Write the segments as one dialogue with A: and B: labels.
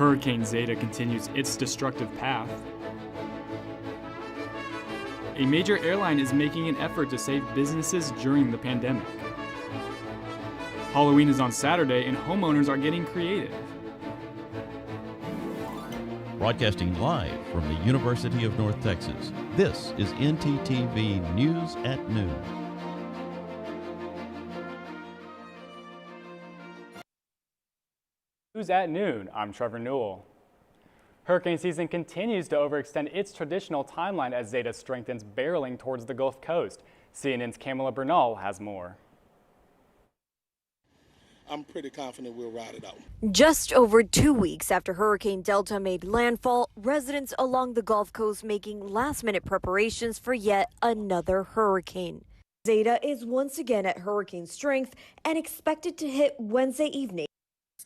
A: Hurricane Zeta continues its destructive path. A major airline is making an effort to save businesses during the pandemic. Halloween is on Saturday and homeowners are getting creative.
B: Broadcasting live from the University of North Texas, this is ntTV News at Noon.
A: News at Noon, I'm Trevor Newell. Hurricane season continues to overextend its traditional timeline as Zeta strengthens barreling towards the Gulf Coast. CNN's Camila Bernal has more.
C: I'm pretty confident we'll ride it out.
D: Just over 2 weeks after Hurricane Delta made landfall, residents along the Gulf Coast making last-minute preparations for yet another hurricane. Zeta is once again at hurricane strength and expected to hit Wednesday evening.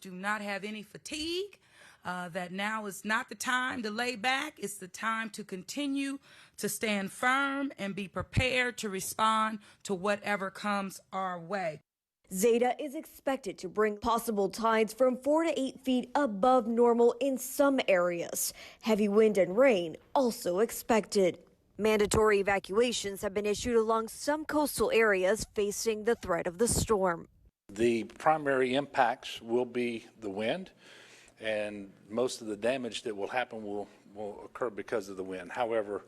E: Do not have any fatigue, that now is not the time to lay back. It's the time to continue to stand firm and be prepared to respond to whatever comes our way.
D: Zeta is expected to bring possible tides from 4 to 8 feet above normal in some areas. Heavy wind and rain also expected. Mandatory evacuations have been issued along some coastal areas facing the threat of the storm.
F: The primary impacts will be the wind, and most of the damage that will happen will occur because of the wind. However,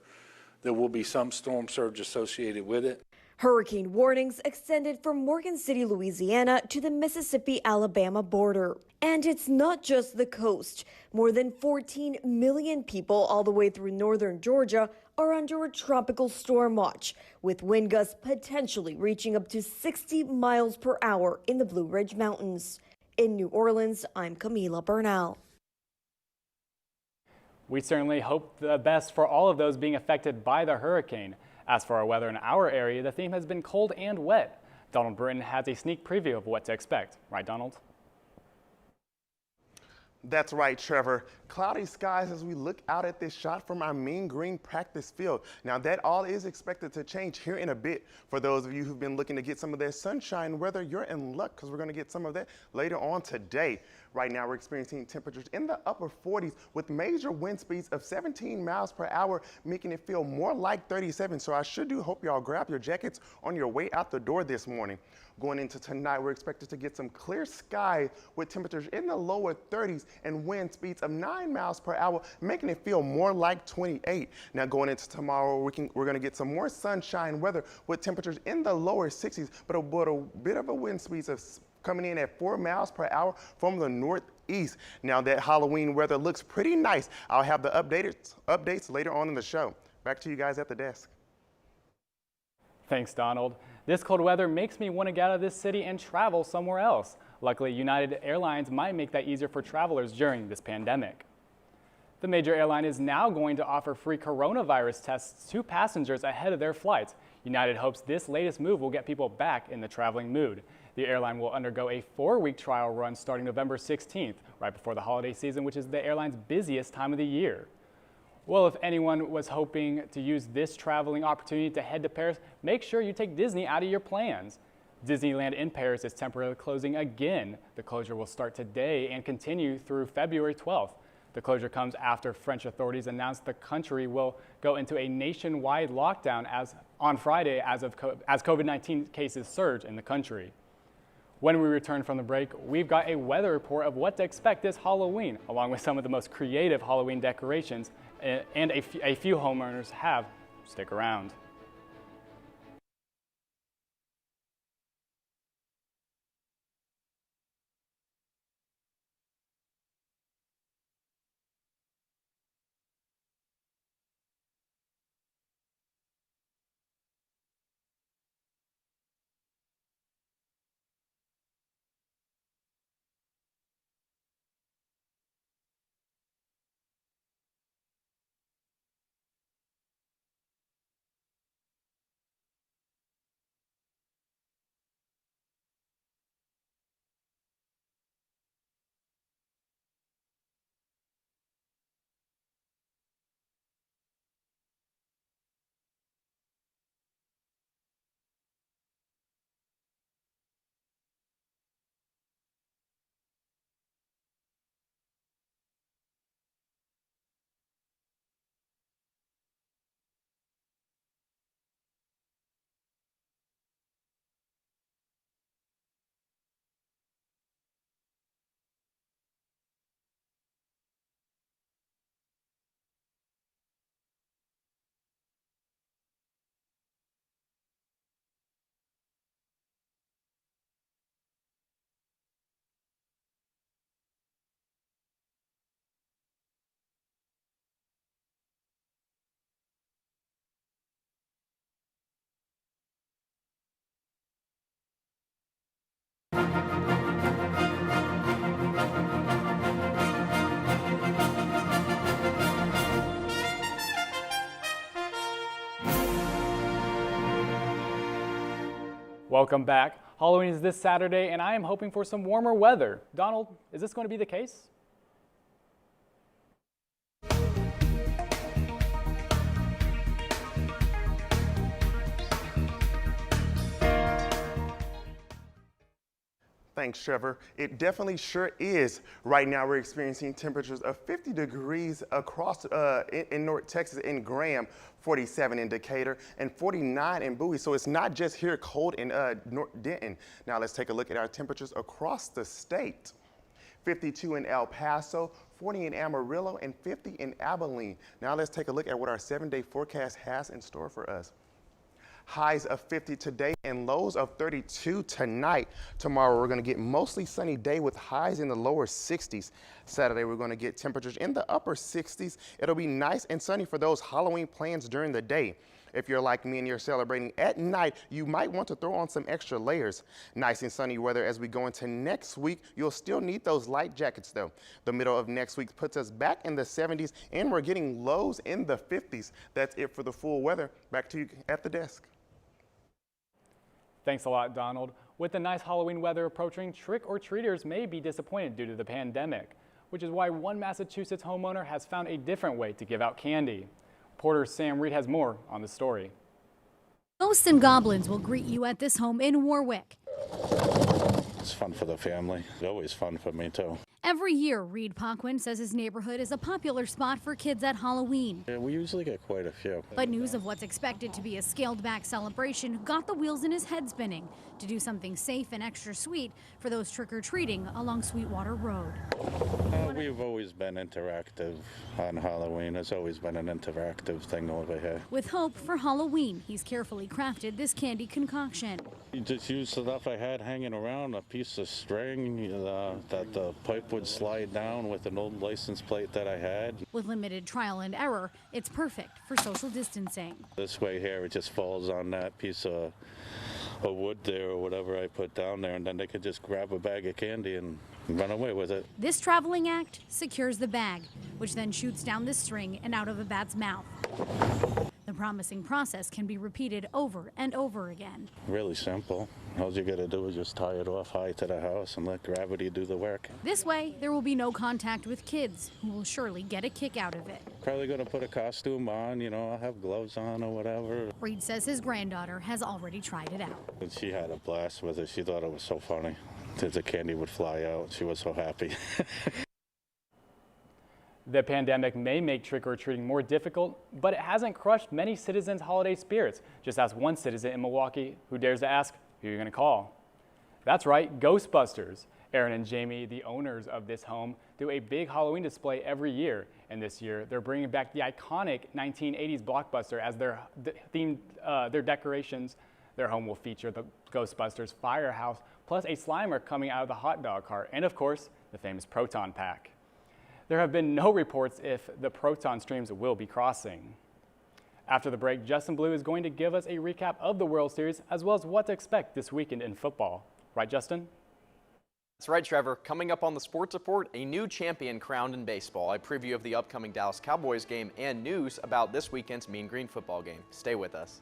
F: there will be some storm surge associated with it.
D: Hurricane warnings extended from Morgan City, Louisiana to the Mississippi-Alabama border. And it's not just the coast. More than 14 million people all the way through northern Georgia are under a tropical storm watch, with wind gusts potentially reaching up to 60 miles per hour in the Blue Ridge Mountains. In New Orleans, I'm Camila Bernal.
A: We certainly hope the best for all of those being affected by the hurricane. As for our weather in our area, the theme has been cold and wet. Donald Britton has a sneak preview of what to expect. Right, Donald?
G: That's right, Trevor. Cloudy skies as we look out at this shot from our Mean Green practice field. Now that all is expected to change here in a bit. For those of you who've been looking to get some of that sunshine weather, you're in luck because we're going to get some of that later on today. Right now we're experiencing temperatures in the upper 40s with major wind speeds of 17 miles per hour, making it feel more like 37. So I sure do hope y'all grab your jackets on your way out the door this morning. Going into tonight, we're expected to get some clear skies with temperatures in the lower 30s and wind speeds of 9 miles per hour, making it feel more like 28. Now going into tomorrow, we're going to get some more sunshine weather with temperatures in the lower 60s, but a bit of a wind speeds of coming in at 4 miles per hour from the northeast. Now that Halloween weather looks pretty nice. I'll have the updates later on in the show. Back to you guys at the desk.
A: Thanks, Donald. This cold weather makes me want to get out of this city and travel somewhere else. Luckily, United Airlines might make that easier for travelers during this pandemic. The major airline is now going to offer free coronavirus tests to passengers ahead of their flights. United hopes this latest move will get people back in the traveling mood. The airline will undergo a 4-week trial run starting November 16th, right before the holiday season, which is the airline's busiest time of the year. Well, if anyone was hoping to use this traveling opportunity to head to Paris, make sure you take Disney out of your plans. Disneyland in Paris is temporarily closing again. The closure will start today and continue through February 12th. The closure comes after French authorities announced the country will go into a nationwide lockdown on Friday as COVID-19 cases surge in the country. When we return from the break, we've got a weather report of what to expect this Halloween, along with some of the most creative Halloween decorations and a few homeowners have. Stick around. Welcome back. Halloween is this Saturday, and I am hoping for some warmer weather. Donald, is this going to be the case?
G: Thanks, Trevor. It definitely sure is. Right now, we're experiencing temperatures of 50 degrees across in North Texas, in Graham, 47 in Decatur, and 49 in Bowie. So it's not just here cold in North Denton. Now let's take a look at our temperatures across the state. 52 in El Paso, 40 in Amarillo, and 50 in Abilene. Now let's take a look at what our 7-day forecast has in store for us. Highs of 50 today and lows of 32 tonight. Tomorrow we're going to get mostly sunny day with highs in the lower 60s. Saturday we're going to get temperatures in the upper 60s. It'll be nice and sunny for those Halloween plans during the day. If you're like me and you're celebrating at night, you might want to throw on some extra layers. Nice and sunny weather as we go into next week. You'll still need those light jackets though. The middle of next week puts us back in the 70s and we're getting lows in the 50s. That's it for the full weather. Back to you at the desk.
A: Thanks a lot, Donald. With the nice Halloween weather approaching, trick-or-treaters may be disappointed due to the pandemic, which is why one Massachusetts homeowner has found a different way to give out candy. Reporter Sam Reed has more on the story.
H: Ghosts and goblins will greet you at this home in Warwick.
I: It's fun for the family. It's always fun for me, too.
H: Every year, Reed Paquin says his neighborhood is a popular spot for kids at Halloween.
I: Yeah, we usually get quite a few.
H: But news of what's expected to be a scaled-back celebration got the wheels in his head spinning to do something safe and extra sweet for those trick-or-treating along Sweetwater Road.
I: We've always been interactive on Halloween. It's always been an interactive thing over here.
H: With hope for Halloween, he's carefully crafted this candy concoction.
I: You just used stuff I had hanging around, a piece of string that the pipe would slide down with an old license plate that I had.
H: With limited trial and error, it's perfect for social distancing.
I: This way here, it just falls on that piece of wood there or whatever I put down there, and then they could just grab a bag of candy and run away with it.
H: This traveling act secures the bag, which then shoots down the string and out of a bat's mouth. The promising process can be repeated over and over again.
I: Really simple. All you got to do is just tie it off high to the house and let gravity do the work.
H: This way, there will be no contact with kids, who will surely get a kick out of it.
I: Probably going to put a costume on, you know, I'll have gloves on or whatever.
H: Reed says his granddaughter has already tried it out.
I: And she had a blast with it. She thought it was so funny. The candy would fly out. She was so happy.
A: The pandemic may make trick-or-treating more difficult, but it hasn't crushed many citizens' holiday spirits. Just ask one citizen in Milwaukee who dares to ask who you're going to call. That's right, Ghostbusters. Aaron and Jamie, the owners of this home, do a big Halloween display every year. And this year, they're bringing back the iconic 1980s blockbuster as their theme, their decorations. Their home will feature the Ghostbusters firehouse, plus a Slimer coming out of the hot dog cart, and of course, the famous Proton Pack. There have been no reports if the proton streams will be crossing. After the break, Justin Blue is going to give us a recap of the World Series as well as what to expect this weekend in football. Right, Justin?
J: That's right, Trevor. Coming up on the Sports Report, a new champion crowned in baseball, a preview of the upcoming Dallas Cowboys game, and news about this weekend's Mean Green football game. Stay with us.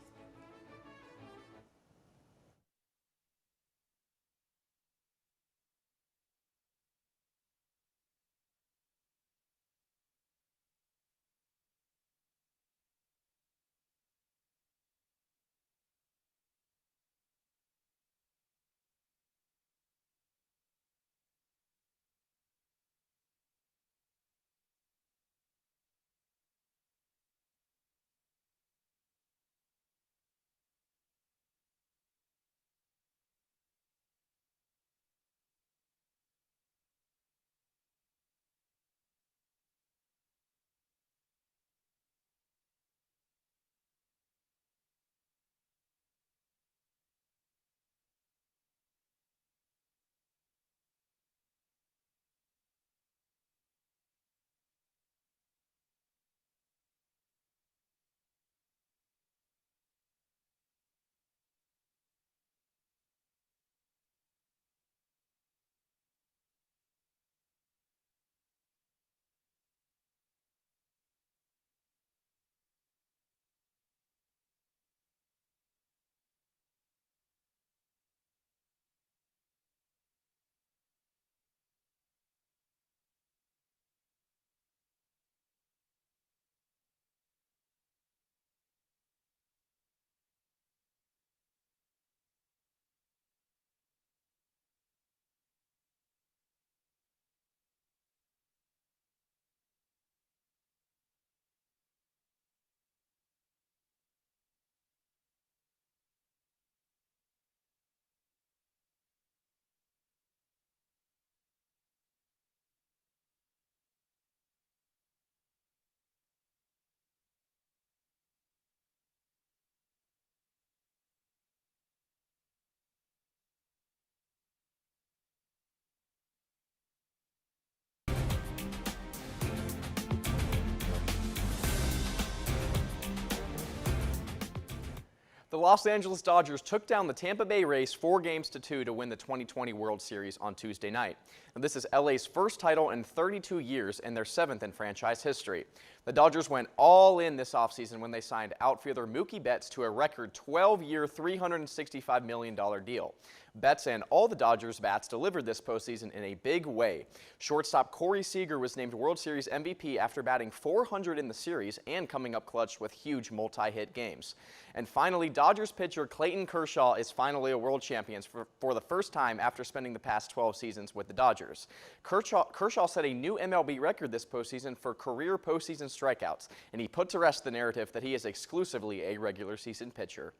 J: The Los Angeles Dodgers took down the Tampa Bay Rays 4-2 to win the 2020 World Series on Tuesday night. Now, this is LA's first title in 32 years and their 7th in franchise history. The Dodgers went all in this offseason when they signed outfielder Mookie Betts to a record 12-year, $365 million deal. Betts and all the Dodgers bats delivered this postseason in a big way. Shortstop Corey Seager was named World Series MVP after batting .400 in the series and coming up clutch with huge multi-hit games. And finally, Dodgers pitcher Clayton Kershaw is finally a world champion for the first time after spending the past 12 seasons with the Dodgers. Kershaw set a new MLB record this postseason for career postseason strikeouts, and he put to rest the narrative that he is exclusively a regular season pitcher.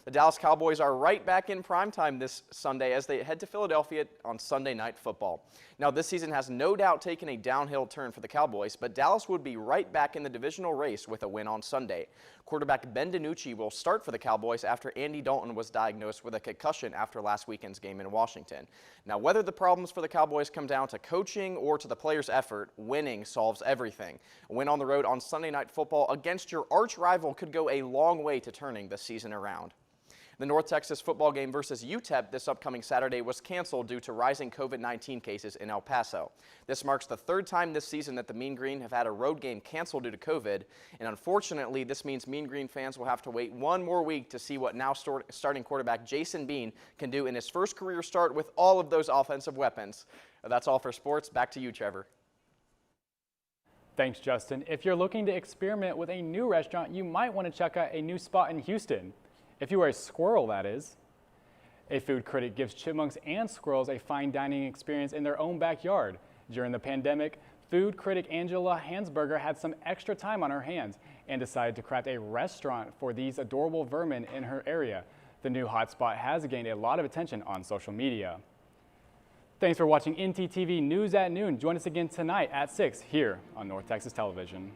J: The Dallas Cowboys are right back in primetime this Sunday as they head to Philadelphia on Sunday Night Football. Now, this season has no doubt taken a downhill turn for the Cowboys, but Dallas would be right back in the divisional race with a win on Sunday. Quarterback Ben DiNucci will start for the Cowboys after Andy Dalton was diagnosed with a concussion after last weekend's game in Washington. Now, whether the problems for the Cowboys come down to coaching or to the players' effort, winning solves everything. A win on the road on Sunday Night Football against your arch rival could go a long way to turning the season around. The North Texas football game versus UTEP this upcoming Saturday was canceled due to rising COVID-19 cases in El Paso. This marks the 3rd time this season that the Mean Green have had a road game canceled due to COVID, and unfortunately this means Mean Green fans will have to wait one more week to see what now starting quarterback Jason Bean can do in his first career start with all of those offensive weapons. That's all for sports. Back to you, Trevor.
A: Thanks, Justin. If you're looking to experiment with a new restaurant, you might want to check out a new spot in Houston. If you are a squirrel, that is. A food critic gives chipmunks and squirrels a fine dining experience in their own backyard. During the pandemic, food critic Angela Hansberger had some extra time on her hands and decided to craft a restaurant for these adorable vermin in her area. The new hotspot has gained a lot of attention on social media. Thanks for watching ntTV News at Noon. Join us again tonight at 6 here on North Texas Television.